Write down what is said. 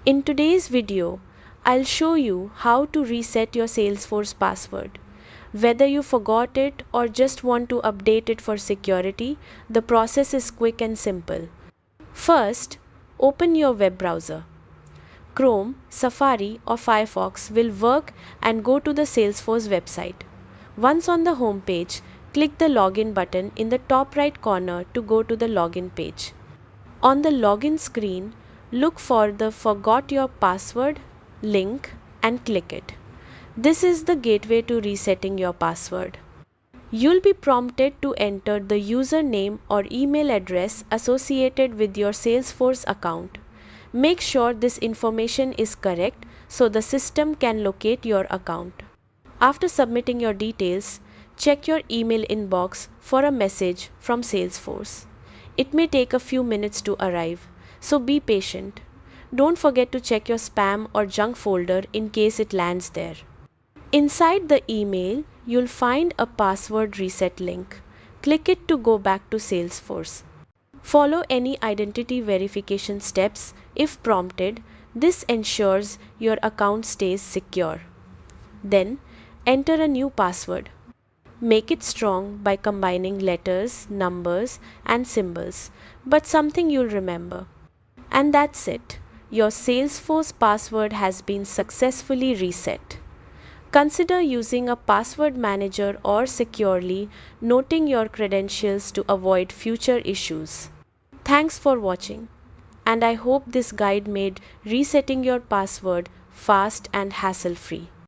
In today's video, I'll show you how to reset your Salesforce password. Whether you forgot it or just want to update it for security, the process is quick and simple. First, open your web browser. Chrome, Safari or Firefox will work and go to the Salesforce website. Once on the home page, click the login button in the top right corner to go to the login page. On the login screen, look for the Forgot Your Password link and click it. This is the gateway to resetting your password. You'll be prompted to enter the username or email address associated with your Salesforce account. Make sure this information is correct so the system can locate your account. After submitting your details, check your email inbox for a message from Salesforce. It may take a few minutes to arrive, so be patient. Don't forget to check your spam or junk folder in case it lands there. Inside the email, you'll find a password reset link. Click it to go back to Salesforce. Follow any identity verification steps if prompted. This ensures your account stays secure. Then, enter a new password. Make it strong by combining letters, numbers, and symbols, but something you'll remember. And that's it. Your Salesforce password has been successfully reset. Consider using a password manager or securely noting your credentials to avoid future issues. Thanks for watching, and I hope this guide made resetting your password fast and hassle-free.